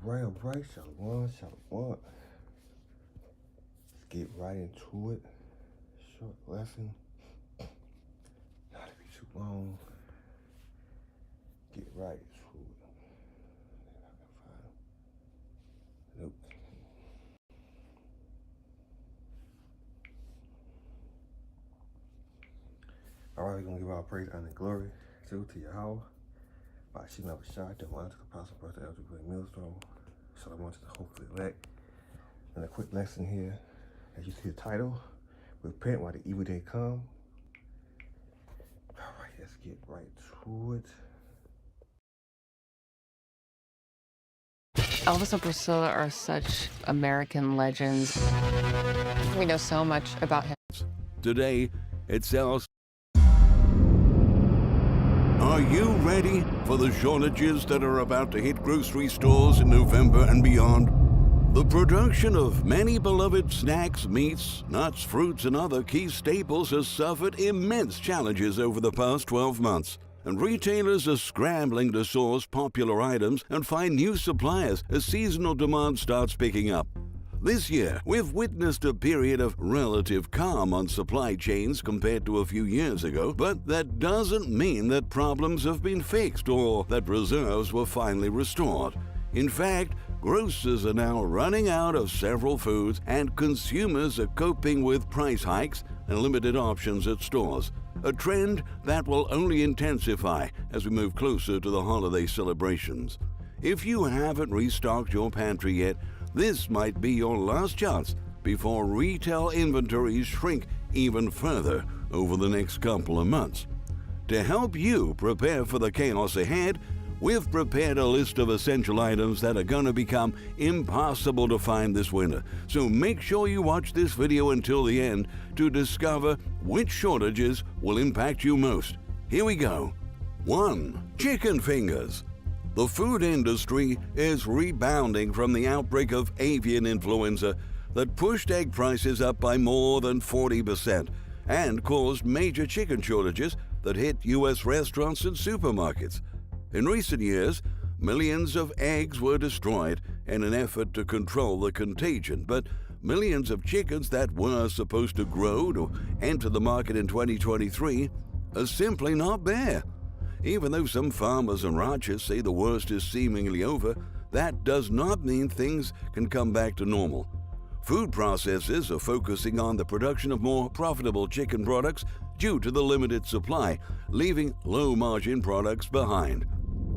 Alright, shalom. Let's get right into it. Short lesson. Not to be too long. Get right to it. If I can find it. Nope. Alright, we're gonna give our praise, honor, and glory to Yahweh. By Shema Bashar, the one to the Apostle, Brother Elder Great Millstone. Shalom to the hopeful elect. And a quick lesson here. As you see the title, repent while the evil day come. All right, let's get right to it. Elvis and Priscilla are such American legends. We know so much about him. Today, it sells. Are you ready for the shortages that are about to hit grocery stores in November and beyond? The production of many beloved snacks, meats, nuts, fruits, and other key staples has suffered immense challenges over the past 12 months. And retailers are scrambling to source popular items and find new suppliers as seasonal demand starts picking up. This year, we've witnessed a period of relative calm on supply chains compared to a few years ago, but that doesn't mean that problems have been fixed or that reserves were finally restored. In fact, grocers are now running out of several foods, and consumers are coping with price hikes and limited options at stores, a trend that will only intensify as we move closer to the holiday celebrations. If you haven't restocked your pantry yet, this might be your last chance before retail inventories shrink even further over the next couple of months. To help you prepare for the chaos ahead, we've prepared a list of essential items that are going to become impossible to find this winter. So make sure you watch this video until the end to discover which shortages will impact you most. Here we go. 1. Chicken fingers. The food industry is rebounding from the outbreak of avian influenza that pushed egg prices up by more than 40% and caused major chicken shortages that hit U.S. restaurants and supermarkets. In recent years, millions of eggs were destroyed in an effort to control the contagion, but millions of chickens that were supposed to grow to enter the market in 2023 are simply not there. Even though some farmers and ranchers say the worst is seemingly over, that does not mean things can come back to normal. Food processors are focusing on the production of more profitable chicken products due to the limited supply, leaving low-margin products behind.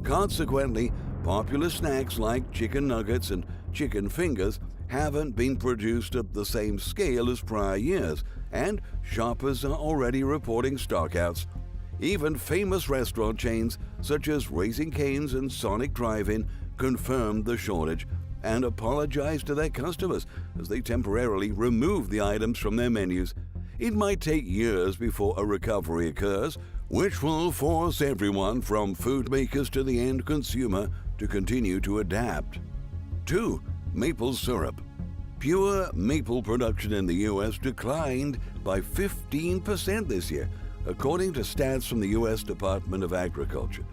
Consequently, popular snacks like chicken nuggets and chicken fingers haven't been produced at the same scale as prior years, and shoppers are already reporting stockouts. Even famous restaurant chains such as Raising Cane's and Sonic Drive-In confirmed the shortage and apologized to their customers as they temporarily removed the items from their menus. It might take years before a recovery occurs, which will force everyone from food makers to the end consumer to continue to adapt. 2. Maple syrup. Pure maple production in the U.S. declined by 15% this year, according to stats from the U.S. Department of Agriculture.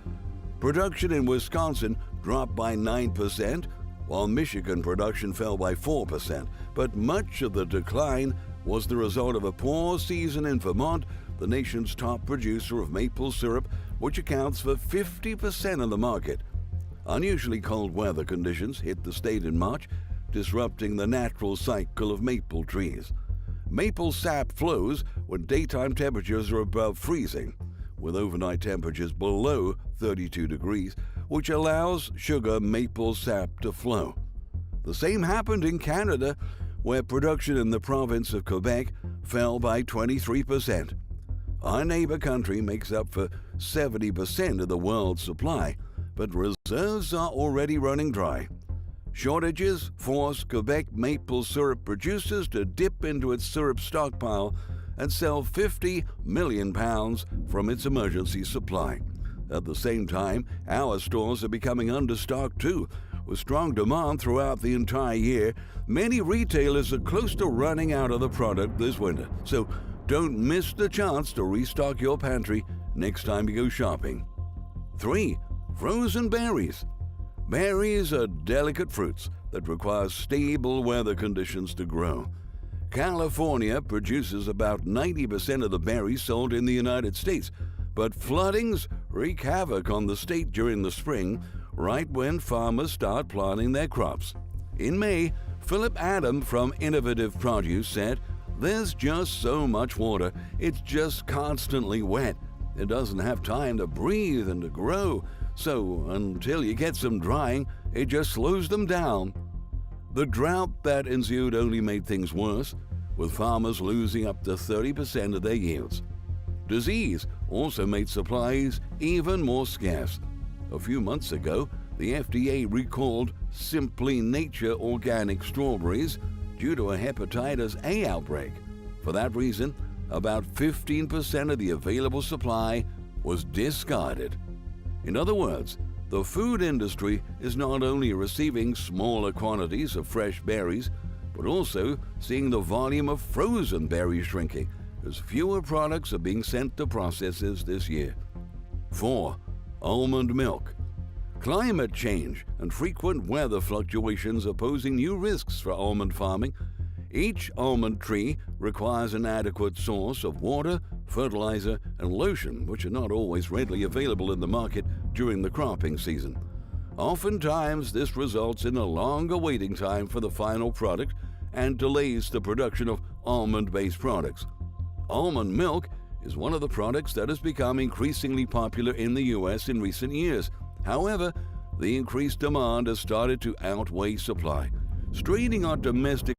Production in Wisconsin dropped by 9%, while Michigan production fell by 4%, but much of the decline was the result of a poor season in Vermont, the nation's top producer of maple syrup, which accounts for 50% of the market. Unusually cold weather conditions hit the state in March, disrupting the natural cycle of maple trees. Maple sap flows when daytime temperatures are above freezing, with overnight temperatures below 32 degrees, which allows sugar maple sap to flow. The same happened in Canada, where production in the province of Quebec fell by 23%. Our neighbor country makes up for 70% of the world's supply, but reserves are already running dry. Shortages force Quebec maple syrup producers to dip into its syrup stockpile and sell 50 million pounds from its emergency supply. At the same time, our stores are becoming understocked too. With strong demand throughout the entire year, many retailers are close to running out of the product this winter. So don't miss the chance to restock your pantry next time you go shopping. 3. Frozen berries. Berries are delicate fruits that require stable weather conditions to grow. California produces about 90% of the berries sold in the United States, but floodings wreak havoc on the state during the spring, right when farmers start planting their crops. In May, Philip Adam from Innovative Produce said, "There's just so much water, it's just constantly wet. It doesn't have time to breathe and to grow, so until you get some drying, it just slows them down." The drought that ensued only made things worse, with farmers losing up to 30% of their yields. Disease also made supplies even more scarce. A few months ago, the FDA recalled Simply Nature organic strawberries due to a hepatitis A outbreak. For that reason, about 15% of the available supply was discarded. In other words, the food industry is not only receiving smaller quantities of fresh berries, but also seeing the volume of frozen berries shrinking as fewer products are being sent to processors this year. 4. Almond milk. Climate change and frequent weather fluctuations are posing new risks for almond farming. Each almond tree requires an adequate source of water, fertilizer, and lotion, which are not always readily available in the market during the cropping season. Oftentimes, this results in a longer waiting time for the final product and delays the production of almond-based products. Almond milk is one of the products that has become increasingly popular in the U.S. in recent years. However, the increased demand has started to outweigh supply, straining our domestic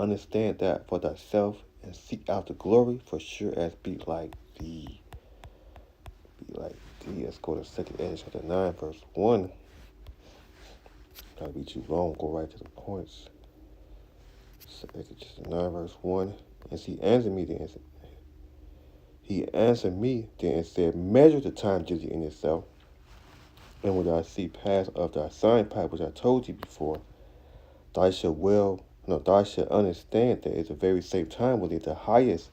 Understand that for thyself and seek out the glory for sure as be like thee. Be like thee. Let's go to 2nd Ezra chapter 9, verse 1. Gotta be too long, go right to the points. 2nd Ezra chapter 9, verse 1. And he answered me then and said, "Measure the time diligently in itself, and when thou see pass of thy sign pipe, which I told thee before, thou shalt understand that at the very same time when the highest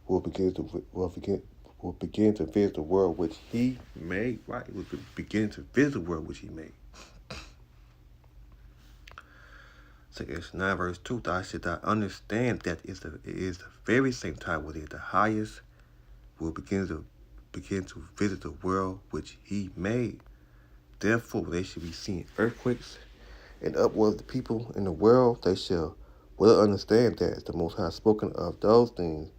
will begin to visit the world which he made. Right, it will begin to visit the world which he made. So it's 9 verse 2. Thou shalt understand that it is the very same time when the highest will begin to visit the world which he made. Therefore, they shall be seeing earthquakes and upwards the people in the world, they shall well understand that the Most High spoken of those things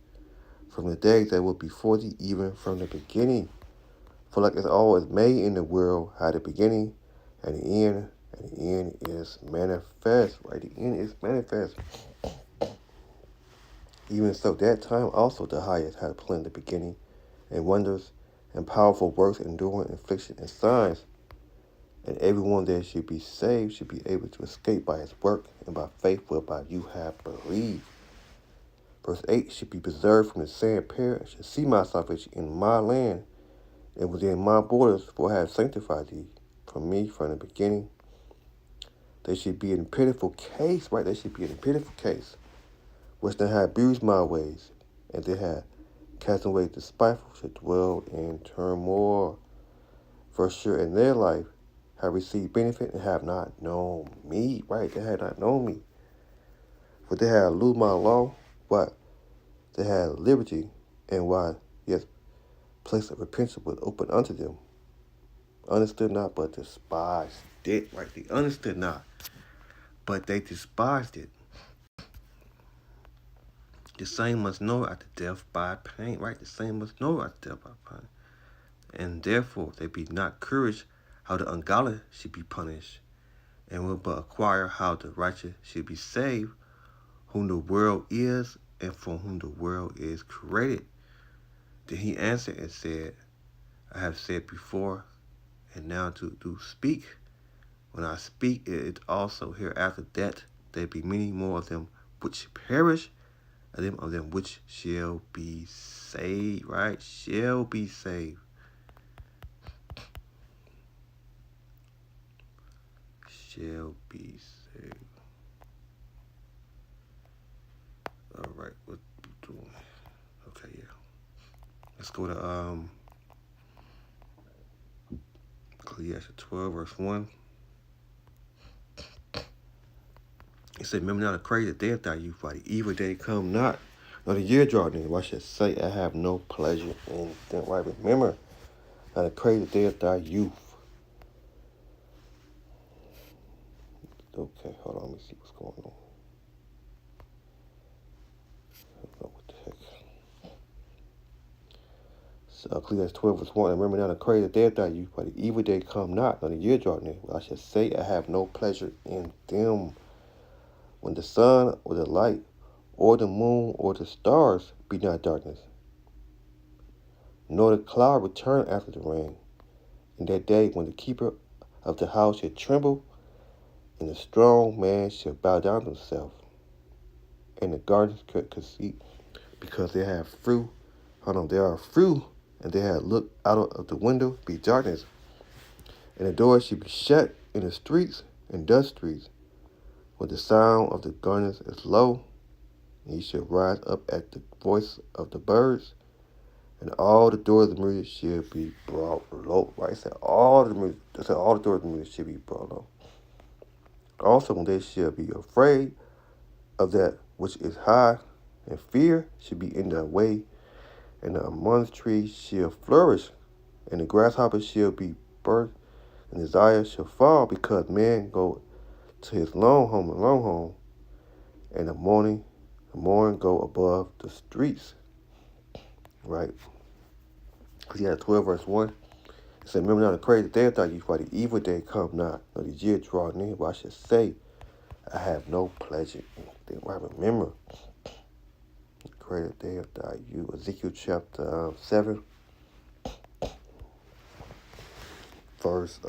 from the days that were before thee, even from the beginning. For like as all is made in the world, had a beginning and the end is manifest. Right, the end is manifest. Even so, that time also the highest had planned the beginning, and wonders, and powerful works, enduring affliction and signs. And everyone that should be saved should be able to escape by his work and by faith whereby you have believed. Verse 8 should be preserved from the same pair and should see my salvation in my land and within my borders, for I have sanctified thee from me from the beginning. They should be in pitiful case, right? They should be in pitiful case, which they have abused my ways, and they have cast away the spiteful, should dwell in turmoil. For sure in their life have received benefit and have not known me, right? They had not known me. For they had loosed my law, what? They had liberty, and why? Yes, place of repentance was open unto them. Understood not, but despised it, right? They understood not, but they despised it. The same must know after death by pain, right? The same must know after death by pain. And therefore they be not courage how the ungodly should be punished, and will but acquire how the righteous should be saved, whom the world is, and from whom the world is created. Then he answered and said, I have said before, and now do speak. When I speak, it is also hereafter that there be many more of them which perish, and of them which shall be saved, right? Shall be saved. Shall be saved. All right, what we doing? Okay, yeah. Let's go to Ecclesiastes 12, verse 1. It said, remember now the crazy day of thy youth, for the evil day come not, nor the year draw near. Why should say I have no pleasure in them? Right, remember now the crazy day of thy youth. Okay, hold on, let me see what's going on. What the heck? So Ecclesiastes 12, verse 1. Remember now the crazy day of thy youth, for the evil day come not, nor the year draw near. I should say I have no pleasure in them. When the sun or the light, or the moon, or the stars be not darkness, nor the cloud return after the rain, in that day when the keeper of the house shall tremble, and the strong man shall bow down himself, and the gardens could conceit, because they have fruit. There are fruit, and they have looked out of the window, be darkness, and the doors should be shut in the streets and dust streets. When the sound of the gardens is low, and ye shall rise up at the voice of the birds, and all the doors of the music shall be brought low. Right? It said all the doors of the music shall be brought low. Also, when they shall be afraid of that which is high, and fear should be in their way, and the almond tree shall flourish, and the grasshopper shall be birthed, and desire shall fall, because man go to his long home, and the morning go above the streets. Right? Because he had 12 verse 1. It said, remember now the crazy day of thy youth, for the evil day come not, nor the year draw near, but I should say, I have no pleasure in them. I remember the crazy day of thy youth. Ezekiel chapter 7, verse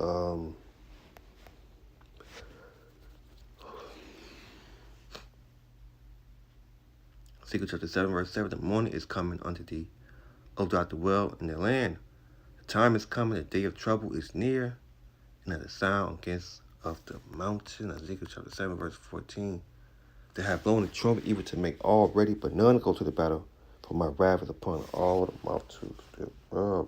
Ezekiel chapter 7, verse 7, the morning is coming unto thee, O thou the well in the land. The time is coming, the day of trouble is near, and at the sound against of the mountain. Ezekiel chapter 7, verse 14. They have blown the trumpet even to make all ready, but none go to the battle, for my wrath is upon all the multitudes thereof.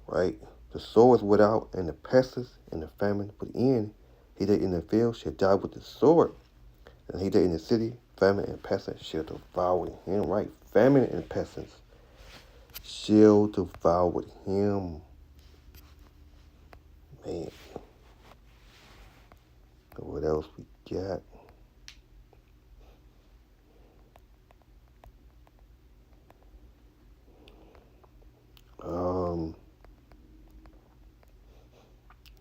Right? The sword is without, and the pestilence and the famine within. He that in the field shall die with the sword, and he that in the city, famine and pestilence shall devour him. Right? Famine and pestilence shall devour him. Man. What else we got?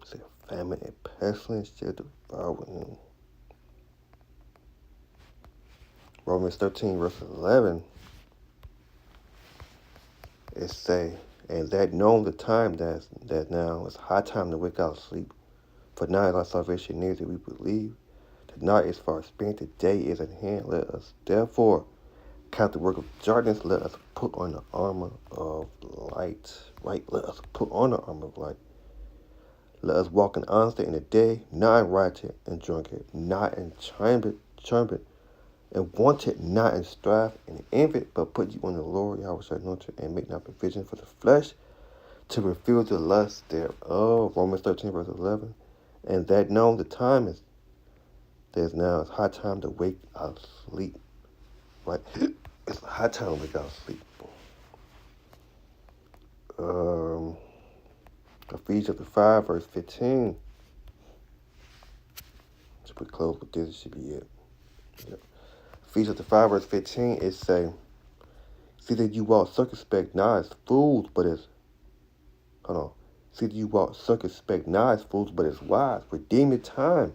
Say famine and pestilence shall devour him. Romans 13, verse 11, it say, and that knowing the time that now is high time to wake out of sleep, for now is our salvation near that we believe. The night is far spent, the day is at hand. Let us therefore count the work of darkness. Let us put on the armor of light. Right? Let us put on the armor of light. Let us walk in honesty in the day, not in riot and drunkard, not in trumpet, and wanted not in strife and envy, but put you on the Lord, Yahweh shall anoint you, and make not provision for the flesh to fulfill the lust thereof. Romans 13, verse 11. And that knowing the time is, there's now it's high time to wake out of sleep. Right? It's a high time to wake out of sleep. Ephesians chapter 5, verse 15. So we close with this, it should be it. Yep. Ephesians 5 verse 15, it say, see that you walk circumspect, not as fools, but as, hold on. See that you walk circumspect, not as fools, but as wise, redeeming time,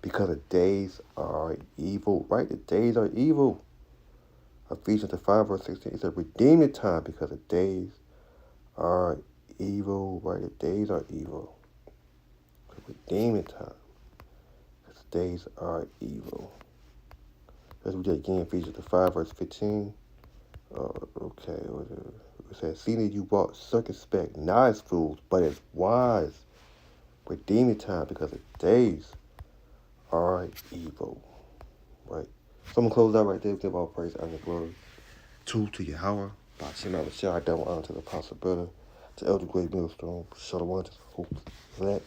because the days are evil, right? The days are evil. Ephesians 5 verse 16, it says, redeem the time, because the days are evil, right? The days are evil. Redeem the time, because the days are evil. Let's read that again, Ephesians 5 verse 15. Okay, it says, see that you walk circumspect, not as fools, but as wise, redeeming time, because the days are evil. Right? So I'm going to close out right there. Give all praise and glory to Yahweh. By Shema Shah, double honor to the Apostle Brother, to Elder Great Millstone, Shalom, to the Hope,